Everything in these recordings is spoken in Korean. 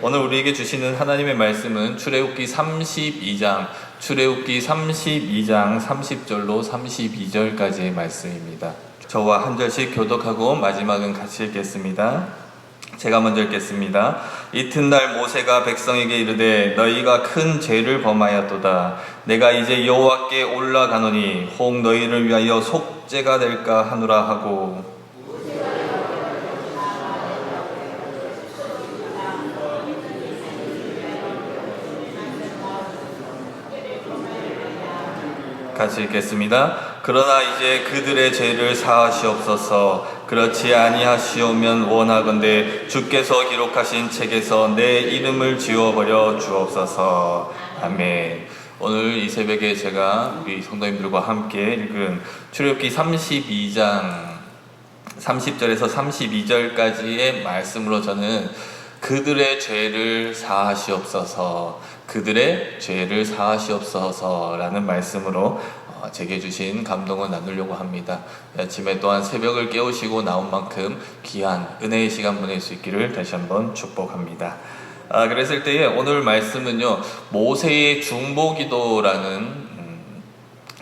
오늘 우리에게 주시는 하나님의 말씀은 출애굽기 32장 30절로 32절까지의 말씀입니다. 저와 한 절씩 교독하고 마지막은 같이 읽겠습니다. 제가 먼저 읽겠습니다. 이튿날 모세가 백성에게 이르되 너희가 큰 죄를 범하였도다. 내가 이제 여호와께 올라가노니 혹 너희를 위하여 속죄가 될까 하노라 하고 같이 읽겠습니다. 그러나 이제 그들의 죄를 사하시옵소서. 그렇지 아니하시오면 원하건대 주께서 기록하신 책에서 내 이름을 지워버려 주옵소서. 아멘. 오늘 이 새벽에 제가 우리 성도님들과 함께 읽은 출애굽기 32장 30절에서 32절까지의 말씀으로 저는 그들의 죄를 사하시옵소서, 그들의 죄를 사하시옵소서라는 말씀으로 제게 주신 감동을 나누려고 합니다. 아침에 또한 새벽을 깨우시고 나온 만큼 귀한 은혜의 시간 보낼 수 있기를 다시 한번 축복합니다. 그랬을 때에 오늘 말씀은요, 모세의 중보기도라는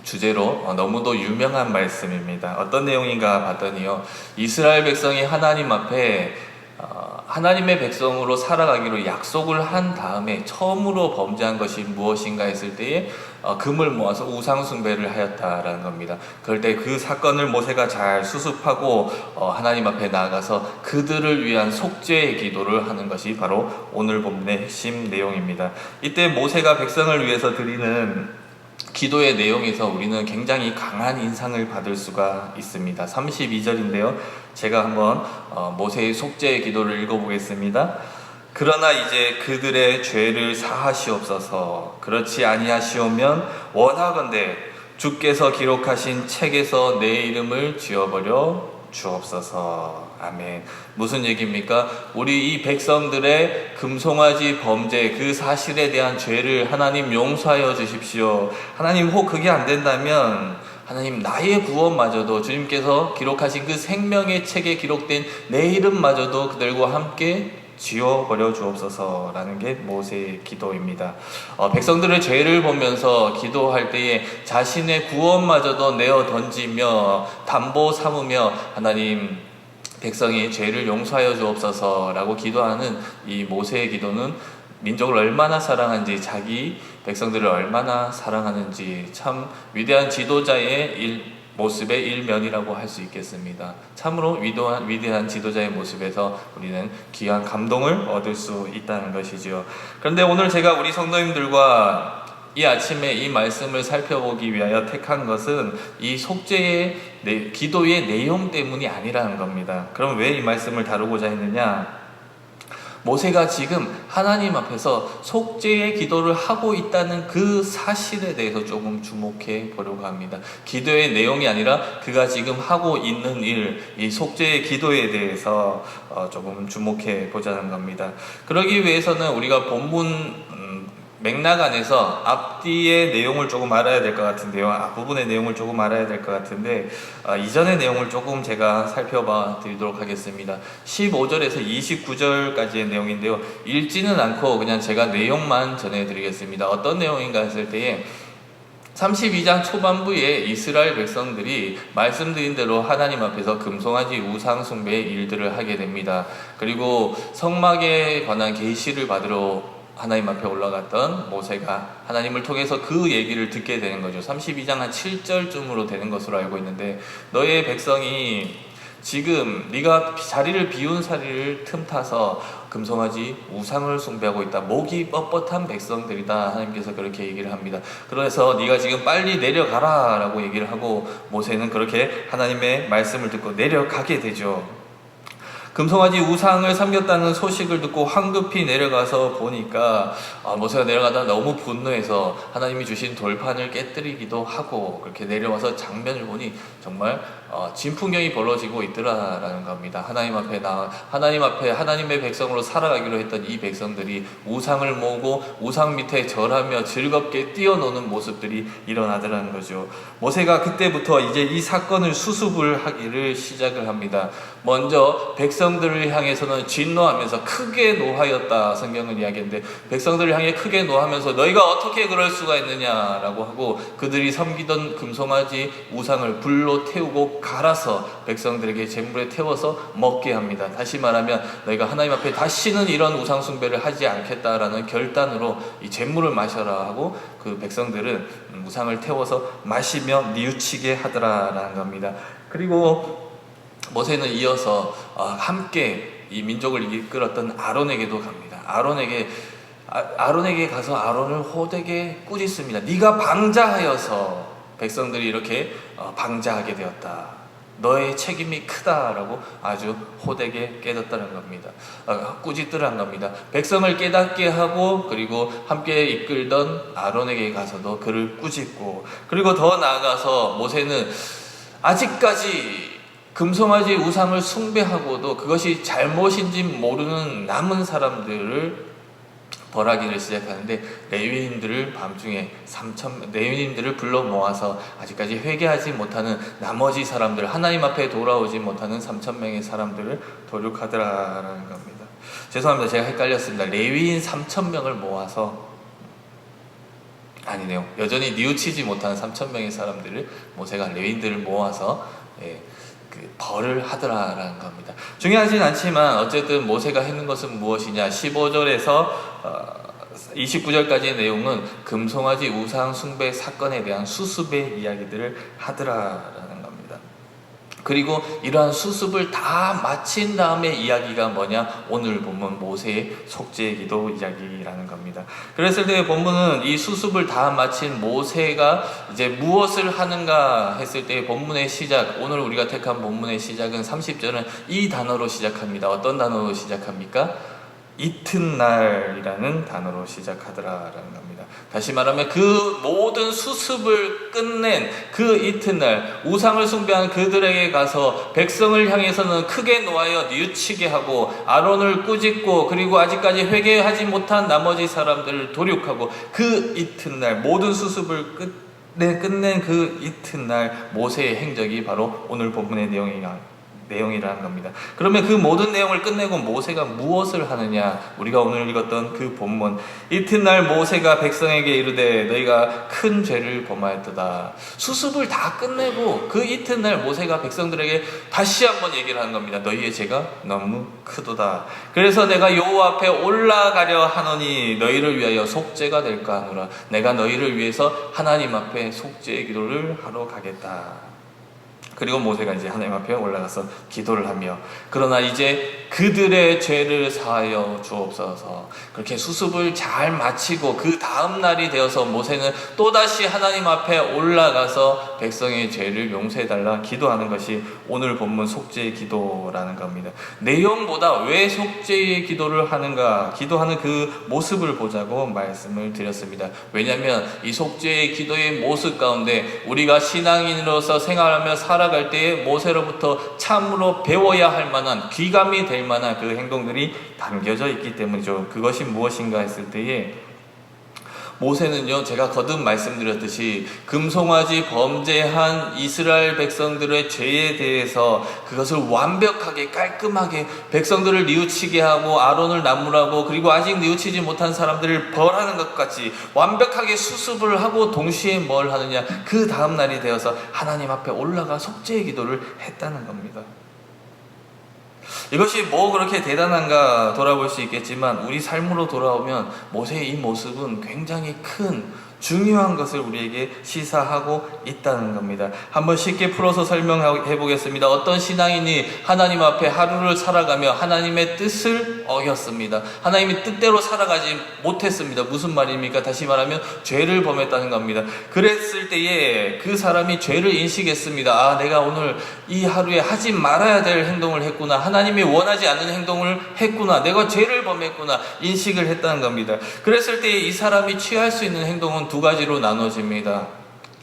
주제로 너무도 유명한 말씀입니다. 어떤 내용인가 봤더니요, 이스라엘 백성이 하나님 앞에 하나님의 백성으로 살아가기로 약속을 한 다음에 처음으로 범죄한 것이 무엇인가 했을 때에 금을 모아서 우상 숭배를 하였다라는 겁니다. 그럴 때 그 사건을 모세가 잘 수습하고 하나님 앞에 나아가서 그들을 위한 속죄의 기도를 하는 것이 바로 오늘 본문의 핵심 내용입니다. 이때 모세가 백성을 위해서 드리는 기도의 내용에서 우리는 굉장히 강한 인상을 받을 수가 있습니다. 32절인데요. 제가 한번 모세의 속죄의 기도를 읽어보겠습니다. 그러나 이제 그들의 죄를 사하시옵소서. 그렇지 아니하시오면 원하건대 주께서 기록하신 책에서 내 이름을 지워버려 주옵소서. 아멘. 무슨 얘기입니까? 우리 이 백성들의 금송아지 범죄, 그 사실에 대한 죄를 하나님 용서하여 주십시오. 하나님 혹 그게 안 된다면 하나님 나의 구원마저도 주님께서 기록하신 그 생명의 책에 기록된 내 이름마저도 그들과 함께 지워버려 주옵소서라는 게 모세의 기도입니다. 백성들의 죄를 보면서 기도할 때에 자신의 구원마저도 내어 던지며 담보 삼으며 하나님 백성이 죄를 용서하여 주옵소서라고 기도하는 이 모세의 기도는 민족을 얼마나 사랑한지, 자기 백성들을 얼마나 사랑하는지 참 위대한 지도자의 모습의 일면이라고 할 수 있겠습니다. 참으로 위대한 지도자의 모습에서 우리는 귀한 감동을 얻을 수 있다는 것이죠. 그런데 오늘 제가 우리 성도님들과 이 아침에 이 말씀을 살펴보기 위하여 택한 것은 이 속죄의 기도의 내용 때문이 아니라는 겁니다. 그럼 왜 이 말씀을 다루고자 했느냐? 모세가 지금 하나님 앞에서 속죄의 기도를 하고 있다는 그 사실에 대해서 조금 주목해 보려고 합니다. 기도의 내용이 아니라 그가 지금 하고 있는 일, 이 속죄의 기도에 대해서 조금 주목해 보자는 겁니다. 그러기 위해서는 우리가 본문 맥락 안에서 앞뒤의 내용을 조금 알아야 될 것 같은데요. 앞부분의 내용을 조금 알아야 될 것 같은데 이전의 내용을 조금 제가 살펴봐 드리도록 하겠습니다. 15절에서 29절까지의 내용인데요. 읽지는 않고 그냥 제가 내용만 전해드리겠습니다. 어떤 내용인가 했을 때에 32장 초반부에 이스라엘 백성들이 말씀드린 대로 하나님 앞에서 금송아지 우상 숭배의 일들을 하게 됩니다. 그리고 성막에 관한 계시를 받으러 하나님 앞에 올라갔던 모세가 하나님을 통해서 그 얘기를 듣게 되는 거죠. 32장 한 7절쯤으로 되는 것으로 알고 있는데, 너의 백성이 지금 네가 자리를 비운 자리를 틈타서 금송아지 우상을 숭배하고 있다. 목이 뻣뻣한 백성들이다. 하나님께서 그렇게 얘기를 합니다. 그래서 네가 지금 빨리 내려가라 라고 얘기를 하고 모세는 그렇게 하나님의 말씀을 듣고 내려가게 되죠. 금송아지 우상을 섬겼다는 소식을 듣고 황급히 내려가서 보니까 모세가 내려가다 너무 분노해서 하나님이 주신 돌판을 깨뜨리기도 하고 그렇게 내려와서 장면을 보니 정말 진풍경이 벌어지고 있더라라는 겁니다. 하나님 앞에 하나님의 백성으로 살아가기로 했던 이 백성들이 우상을 모으고 우상 밑에 절하며 즐겁게 뛰어노는 모습들이 일어나더라는 거죠. 모세가 그때부터 이제 이 사건을 수습을 하기를 시작을 합니다. 먼저 백성 백성들을 향해서는 진노하면서 크게 노하였다 성경은 이야기했는데, 백성들을 향해 크게 노하면서 너희가 어떻게 그럴 수가 있느냐라고 하고 그들이 섬기던 금송아지 우상을 불로 태우고 갈아서 백성들에게 제물에 태워서 먹게 합니다. 다시 말하면 너희가 하나님 앞에 다시는 이런 우상 숭배를 하지 않겠다라는 결단으로 이 제물을 마셔라 하고 그 백성들은 우상을 태워서 마시며 뉘우치게 하더라라는 겁니다. 그리고 모세는 이어서 함께 이 민족을 이끌었던 아론에게도 갑니다. 아론에게 가서 아론을 호되게 꾸짖습니다. 네가 방자하여서 백성들이 이렇게 방자하게 되었다. 너의 책임이 크다라고 아주 호되게 깨닫다는 겁니다. 꾸짖더란 겁니다. 백성을 깨닫게 하고 그리고 함께 이끌던 아론에게 가서도 그를 꾸짖고, 그리고 더 나아가서 모세는 아직까지 금송아지 우상을 숭배하고도 그것이 잘못인지 모르는 남은 사람들을 벌하기를 시작하는데, 레위인들을 밤중에 레위인들을 불러 모아서 아직까지 회개하지 못하는 나머지 사람들, 하나님 앞에 돌아오지 못하는 3,000명의 사람들을 도륙하더라라는 겁니다. 죄송합니다, 제가 헷갈렸습니다. 레위인 3,000명을 모아서, 아니네요, 여전히 뉘우치지 못하는 3,000명의 사람들을 모세가 레위인들을 모아서 그 벌을 하더라라는 겁니다. 중요하진 않지만 어쨌든 모세가 했는 것은 무엇이냐, 15절에서 29절까지의 내용은 금송아지 우상 숭배 사건에 대한 수습의 이야기들을 하더라라는 겁니다. 그리고 이러한 수습을 다 마친 다음에 이야기가 뭐냐, 오늘 본문 모세의 속죄의 기도 이야기라는 겁니다. 그랬을 때 본문은 이 수습을 다 마친 모세가 이제 무엇을 하는가 했을 때 본문의 시작, 오늘 우리가 택한 본문의 시작은 30절은 이 단어로 시작합니다. 어떤 단어로 시작합니까? 이튿날이라는 단어로 시작하더라라는 겁니다. 다시 말하면 그 모든 수습을 끝낸 그 이튿날, 우상을 숭배한 그들에게 가서 백성을 향해서는 크게 노하여 뉘우치게 하고 아론을 꾸짖고, 그리고 아직까지 회개하지 못한 나머지 사람들을 도륙하고, 그 이튿날 모든 수습을 끝낸 그 이튿날 모세의 행적이 바로 오늘 본문의 내용이라는 겁니다. 그러면 그 모든 내용을 끝내고 모세가 무엇을 하느냐, 우리가 오늘 읽었던 그 본문, 이튿날 모세가 백성에게 이르되 너희가 큰 죄를 범하였도다. 수습을 다 끝내고 그 이튿날 모세가 백성들에게 다시 한번 얘기를 하는 겁니다. 너희의 죄가 너무 크도다. 그래서 내가 여호와 앞에 올라가려 하노니 너희를 위하여 속죄가 될까 하노라. 내가 너희를 위해서 하나님 앞에 속죄의 기도를 하러 가겠다. 그리고 모세가 이제 하나님 앞에 올라가서 기도를 하며, 그러나 이제 그들의 죄를 사하여 주옵소서. 그렇게 수습을 잘 마치고 그 다음 날이 되어서 모세는 또다시 하나님 앞에 올라가서 백성의 죄를 용서해달라 기도하는 것이 오늘 본문 속죄의 기도라는 겁니다. 내용보다 왜 속죄의 기도를 하는가, 기도하는 그 모습을 보자고 말씀을 드렸습니다. 왜냐하면 이 속죄의 기도의 모습 가운데 우리가 신앙인으로서 생활하며 살아갈 때에 모세로부터 참으로 배워야 할 만한, 귀감이 될 만한 그 행동들이 담겨져 있기 때문이죠. 그것이 무엇인가 했을 때에 모세는요, 제가 거듭 말씀드렸듯이 금송아지 범죄한 이스라엘 백성들의 죄에 대해서 그것을 완벽하게 깔끔하게 백성들을 뉘우치게 하고 아론을 나무라고, 그리고 아직 뉘우치지 못한 사람들을 벌하는 것 같이 완벽하게 수습을 하고 동시에 뭘 하느냐, 그 다음 날이 되어서 하나님 앞에 올라가 속죄의 기도를 했다는 겁니다. 이것이 뭐 그렇게 대단한가 돌아볼 수 있겠지만, 우리 삶으로 돌아오면 모세의 이 모습은 굉장히 큰 중요한 것을 우리에게 시사하고 있다는 겁니다. 한번 쉽게 풀어서 설명해 보겠습니다. 어떤 신앙인이 하나님 앞에 하루를 살아가며 하나님의 뜻을 어겼습니다. 하나님의 뜻대로 살아가지 못했습니다. 무슨 말입니까? 다시 말하면 죄를 범했다는 겁니다. 그랬을 때에 그 사람이 죄를 인식했습니다. 아, 내가 오늘 이 하루에 하지 말아야 될 행동을 했구나, 하나님이 원하지 않는 행동을 했구나, 내가 죄를 범했구나 인식을 했다는 겁니다. 그랬을 때에 이 사람이 취할 수 있는 행동은 두 가지로 나눠집니다.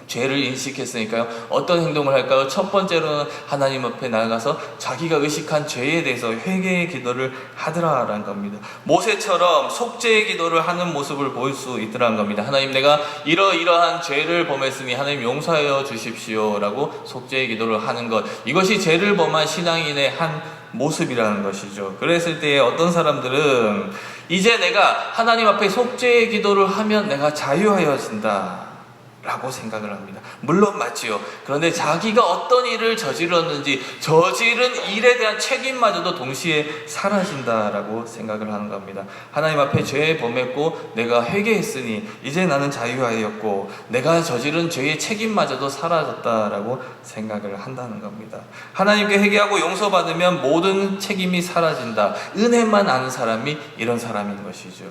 죄를 인식했으니까요, 어떤 행동을 할까요? 첫 번째로는 하나님 앞에 나아가서 자기가 의식한 죄에 대해서 회개의 기도를 하더라라는 겁니다. 모세처럼 속죄의 기도를 하는 모습을 보일 수 있더라는 겁니다. 하나님, 내가 이러이러한 죄를 범했으니 하나님 용서하여 주십시오 라고 속죄의 기도를 하는 것, 이것이 죄를 범한 신앙인의 한 모습이라는 것이죠. 그랬을 때 어떤 사람들은 이제 내가 하나님 앞에 속죄의 기도를 하면 내가 자유하여진다 라고 생각을 합니다. 물론 맞지요. 그런데 자기가 어떤 일을 저질렀는지 저지른 일에 대한 책임마저도 동시에 사라진다라고 생각을 하는 겁니다. 하나님 앞에 죄에 범했고 내가 회개했으니 이제 나는 자유하였고 내가 저지른 죄의 책임마저도 사라졌다라고 생각을 한다는 겁니다. 하나님께 회개하고 용서받으면 모든 책임이 사라진다. 은혜만 아는 사람이 이런 사람인 것이죠.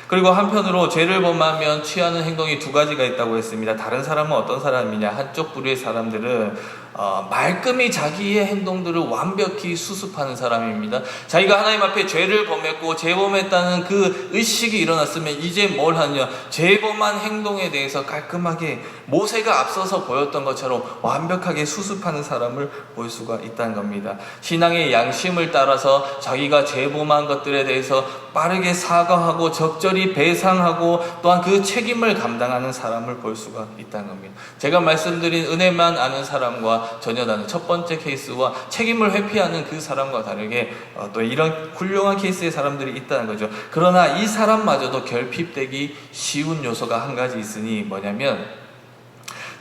그리고 한편으로 죄를 범하면 취하는 행동이 두 가지가 있다고 했습니다. 다른 사람은 어떤 사람이냐? 한쪽 부류의 사람들은 말끔히 자기의 행동들을 완벽히 수습하는 사람입니다. 자기가 하나님 앞에 죄를 범했고 죄범했다는 그 의식이 일어났으면 이제 뭘 하냐? 죄범한 행동에 대해서 깔끔하게 모세가 앞서서 보였던 것처럼 완벽하게 수습하는 사람을 볼 수가 있다는 겁니다. 신앙의 양심을 따라서 자기가 죄범한 것들에 대해서 빠르게 사과하고 적절히 배상하고 또한 그 책임을 감당하는 사람을 볼 수가 있다는 겁니다. 제가 말씀드린 은혜만 아는 사람과 전혀 다른 첫 번째 케이스와 책임을 회피하는 그 사람과 다르게 또 이런 훌륭한 케이스의 사람들이 있다는 거죠. 그러나 이 사람마저도 결핍되기 쉬운 요소가 한 가지 있으니 뭐냐면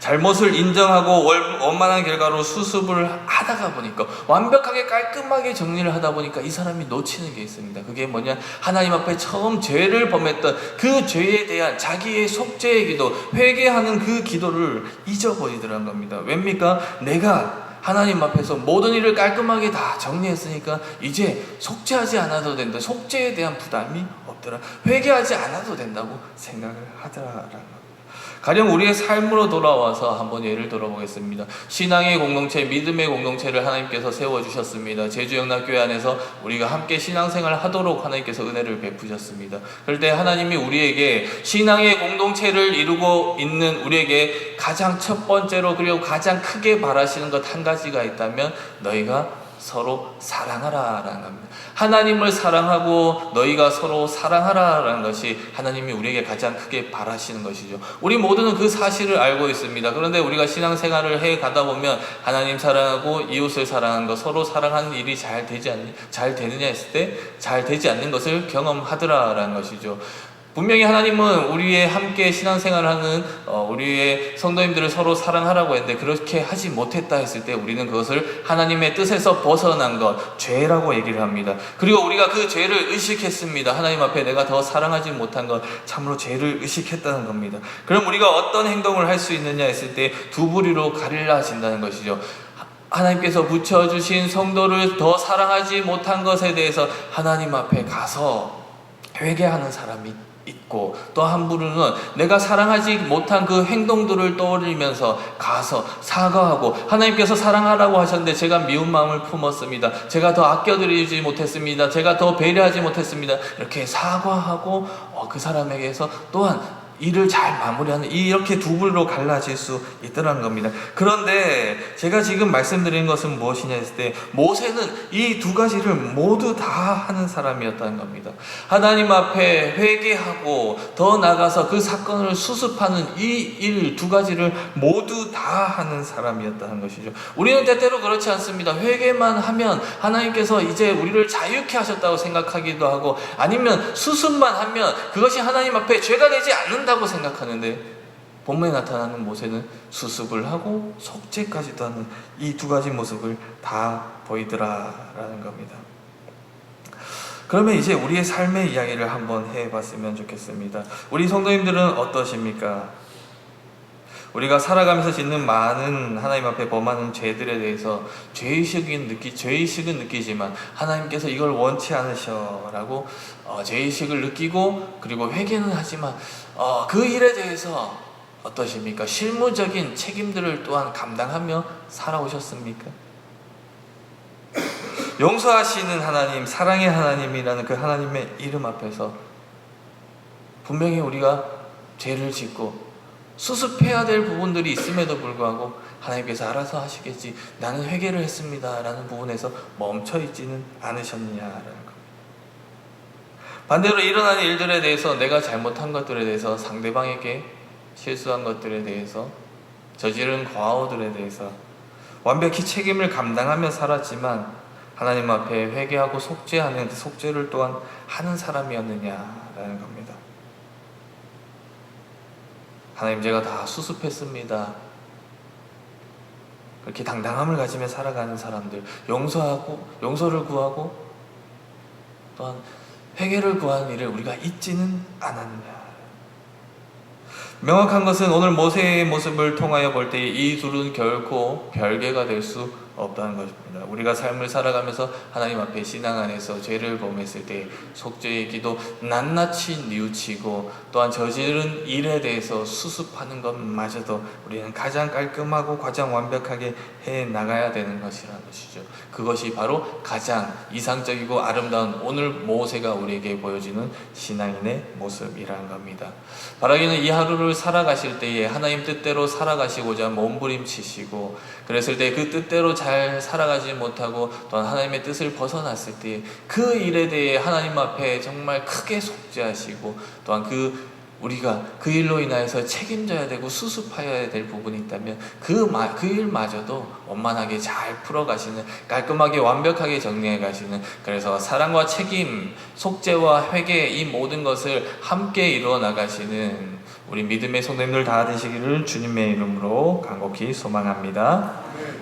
잘못을 인정하고 원만한 결과로 수습을 하다가 보니까 완벽하게 깔끔하게 정리를 하다 보니까 이 사람이 놓치는 게 있습니다. 그게 뭐냐? 하나님 앞에 처음 죄를 범했던 그 죄에 대한 자기의 속죄의 기도, 회개하는 그 기도를 잊어버리더라는 겁니다. 왜입니까? 내가 하나님 앞에서 모든 일을 깔끔하게 다 정리했으니까 이제 속죄하지 않아도 된다. 속죄에 대한 부담이 없더라. 회개하지 않아도 된다고 생각을 하더라라는 겁니다. 가령 우리의 삶으로 돌아와서 한번 예를 들어보겠습니다. 신앙의 공동체, 믿음의 공동체를 하나님께서 세워주셨습니다. 제주영락교회 안에서 우리가 함께 신앙생활을 하도록 하나님께서 은혜를 베푸셨습니다. 그럴 때 하나님이 우리에게 신앙의 공동체를 이루고 있는 우리에게 가장 첫 번째로 그리고 가장 크게 바라시는 것 한 가지가 있다면 너희가 서로 사랑하라라는 겁니다. 하나님을 사랑하고 너희가 서로 사랑하라라는 것이 하나님이 우리에게 가장 크게 바라시는 것이죠. 우리 모두는 그 사실을 알고 있습니다. 그런데 우리가 신앙생활을 해 가다 보면 하나님 사랑하고 이웃을 사랑하는 것, 서로 사랑하는 일이 잘 되느냐 했을 때 잘 되지 않는 것을 경험하더라라는 것이죠. 분명히 하나님은 우리의 함께 신앙생활을 하는 우리의 성도님들을 서로 사랑하라고 했는데 그렇게 하지 못했다 했을 때 우리는 그것을 하나님의 뜻에서 벗어난 것, 죄라고 얘기를 합니다. 그리고 우리가 그 죄를 의식했습니다. 하나님 앞에 내가 더 사랑하지 못한 것, 참으로 죄를 의식했다는 겁니다. 그럼 우리가 어떤 행동을 할 수 있느냐 했을 때 두 부류로 가릴라진다는 것이죠. 하나님께서 붙여주신 성도를 더 사랑하지 못한 것에 대해서 하나님 앞에 가서 회개하는 사람이 있고, 또 한 부류는 내가 사랑하지 못한 그 행동들을 떠올리면서 가서 사과하고, 하나님께서 사랑하라고 하셨는데 제가 미운 마음을 품었습니다. 제가 더 아껴드리지 못했습니다. 제가 더 배려하지 못했습니다. 이렇게 사과하고 그 사람에게서 또한 일을 잘 마무리하는, 이렇게 두 부류로 갈라질 수 있더라는 겁니다. 그런데 제가 지금 말씀드린 것은 무엇이냐 했을 때 모세는 이 두 가지를 모두 다 하는 사람이었다는 겁니다. 하나님 앞에 회개하고 더 나가서 그 사건을 수습하는 이 일 두 가지를 모두 다 하는 사람이었다는 것이죠. 우리는 때때로 그렇지 않습니다. 회개만 하면 하나님께서 이제 우리를 자유케 하셨다고 생각하기도 하고, 아니면 수습만 하면 그것이 하나님 앞에 죄가 되지 않는다 고 생각하는데, 본문에 나타나는 모세는 수습을 하고 속죄까지도 하는 이 두 가지 모습을 다 보이더라라는 겁니다. 그러면 이제 우리의 삶의 이야기를 한번 해봤으면 좋겠습니다. 우리 성도님들은 어떠십니까? 우리가 살아가면서 짓는 많은 하나님 앞에 범하는 죄들에 대해서 죄의식은 느끼지만 하나님께서 이걸 원치 않으셔라고 죄의식을 느끼고 그리고 회개는 하지만 그 일에 대해서 어떠십니까? 실무적인 책임들을 또한 감당하며 살아오셨습니까? 용서하시는 하나님, 사랑의 하나님이라는 그 하나님의 이름 앞에서 분명히 우리가 죄를 짓고 수습해야 될 부분들이 있음에도 불구하고 하나님께서 알아서 하시겠지, 나는 회개를 했습니다 라는 부분에서 멈춰있지는 않으셨느냐라는 겁니다. 반대로 일어나는 일들에 대해서, 내가 잘못한 것들에 대해서, 상대방에게 실수한 것들에 대해서, 저지른 과오들에 대해서 완벽히 책임을 감당하며 살았지만 하나님 앞에 회개하고 속죄하는 그 속죄를 또한 하는 사람이었느냐라는 겁니다. 하나님, 제가 다 수습했습니다. 그렇게 당당함을 가지며 살아가는 사람들, 용서를 구하고 또한 회개를 구하는 일을 우리가 잊지는 않았느냐. 명확한 것은 오늘 모세의 모습을 통하여 볼 때 이 둘은 결코 별개가 될 수 없다는 것입니다. 우리가 삶을 살아가면서 하나님 앞에 신앙 안에서 죄를 범했을 때 속죄의 기도 낱낱이 뉘우치고 또한 저지른 일에 대해서 수습하는 것마저도 우리는 가장 깔끔하고 가장 완벽하게 해 나가야 되는 것이라는 것이죠. 그것이 바로 가장 이상적이고 아름다운 오늘 모세가 우리에게 보여주는 신앙인의 모습이라는 겁니다. 바라기는 이 하루를 살아가실 때에 하나님 뜻대로 살아가시고자 몸부림치시고, 그랬을 때 그 뜻대로 잘 살아가지 못하고 또한 하나님의 뜻을 벗어났을 때 그 일에 대해 하나님 앞에 정말 크게 속죄하시고, 또한 우리가 그 일로 인하여서 책임져야 되고 수습해야 될 부분이 있다면 그 일마저도 원만하게 잘 풀어가시는, 깔끔하게 완벽하게 정리해 가시는, 그래서 사랑과 책임, 속죄와 회개, 이 모든 것을 함께 이루어 나가시는 우리 믿음의 성도님들 다 되시기를 주님의 이름으로 간곡히 소망합니다.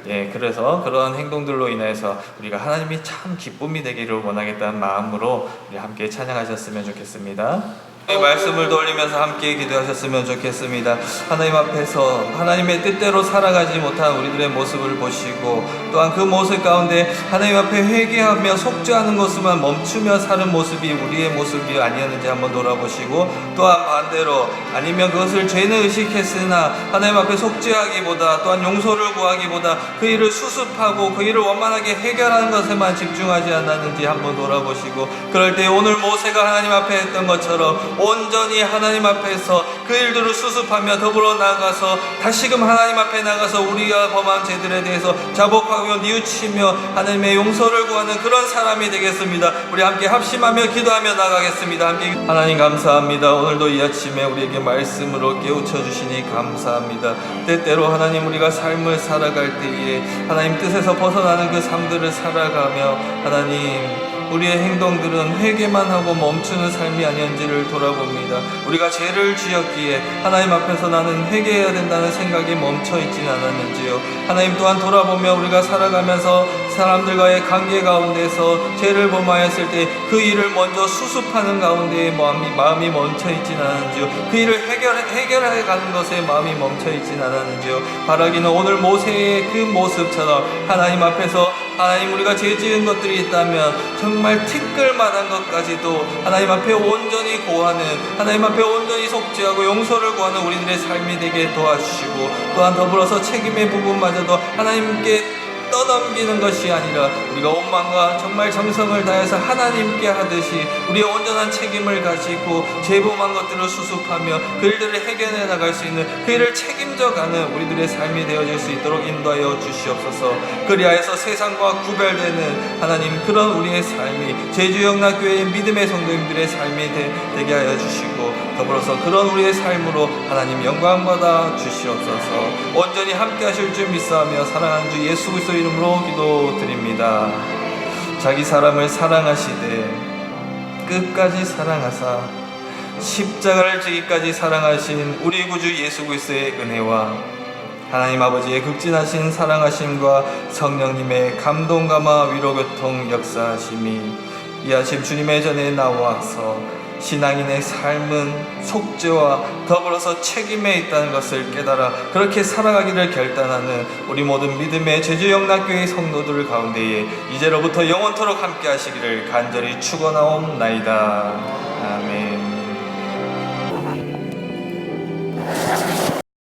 예, 그래서 그런 행동들로 인해서 우리가 하나님이 참 기쁨이 되기를 원하겠다는 마음으로 우리 함께 찬양하셨으면 좋겠습니다. 말씀을 돌리면서 함께 기도하셨으면 좋겠습니다. 하나님 앞에서 하나님의 뜻대로 살아가지 못한 우리들의 모습을 보시고, 또한 그 모습 가운데 하나님 앞에 회개하며 속죄하는 것만 멈추며 사는 모습이 우리의 모습이 아니었는지 한번 돌아보시고, 또한 반대로 아니면 그것을 죄는 의식했으나 하나님 앞에 속죄하기보다 또한 용서를 구하기보다 그 일을 수습하고 그 일을 원만하게 해결하는 것에만 집중하지 않았는지 한번 돌아보시고, 그럴 때 오늘 모세가 하나님 앞에 했던 것처럼 온전히 하나님 앞에서 그 일들을 수습하며 더불어 나가서 다시금 하나님 앞에 나가서 우리가 범한 죄들에 대해서 자복하고 뉘우치며 하나님의 용서를 구하는 그런 사람이 되겠습니다. 우리 함께 합심하며 기도하며 나가겠습니다. 함께. 하나님 감사합니다. 오늘도 이 아침에 우리에게 말씀으로 깨우쳐 주시니 감사합니다. 때때로 하나님, 우리가 삶을 살아갈 때에 하나님 뜻에서 벗어나는 그 삶들을 살아가며 하나님, 우리의 행동들은 회개만 하고 멈추는 삶이 아니었는지를 돌아봅니다. 우리가 죄를 지었기에 하나님 앞에서 나는 회개해야 된다는 생각이 멈춰있진 않았는지요. 하나님 또한 돌아보며 우리가 살아가면서 사람들과의 관계 가운데서 죄를 범하였을 때 그 일을 먼저 수습하는 가운데 마음이 멈춰있진 않았는지요. 그 일을 해결해 가는 것에 마음이 멈춰있진 않았는지요. 바라기는 오늘 모세의 그 모습처럼 하나님 앞에서 하나님, 우리가 죄 지은 것들이 있다면 정말 티끌만한 것까지도 하나님 앞에 온전히 고하는, 하나님 앞에 온전히 속죄하고 용서를 구하는 우리들의 삶이 되게 도와주시고, 또한 더불어서 책임의 부분마저도 하나님께 떠넘기는 것이 아니라 우리가 온 마음과 정말 정성을 다해서 하나님께 하듯이 우리의 온전한 책임을 가지고 죄범한 것들을 수습하며 그 일들을 해결해 나갈 수 있는, 그 일을 책임져가는 우리들의 삶이 되어질 수 있도록 인도하여 주시옵소서. 그리하여서 세상과 구별되는 하나님, 그런 우리의 삶이 제주영락교회의 믿음의 성도님들의 삶이 되게 하여 주시고, 더불어서 그런 우리의 삶으로 하나님 영광 받아 주시옵소서. 온전히 함께 하실 줄 믿사하며 사랑하는 주 예수 그리스도 이름으로 기도드립니다. 자기 사람을 사랑하시되 끝까지 사랑하사 십자가를 지기까지 사랑하신 우리 구주 예수 그리스도의 은혜와 하나님 아버지의 극진하신 사랑하심과 성령님의 감동감화 위로교통 역사하심이 이 아침 주님의 전에 나와서 신앙인의 삶은 속죄와 더불어서 책임에 있다는 것을 깨달아 그렇게 살아가기를 결단하는 우리 모든 믿음의 제주영락교회 성도들 가운데에 이제로부터 영원토록 함께 하시기를 간절히 축원하옵나이다. 아멘.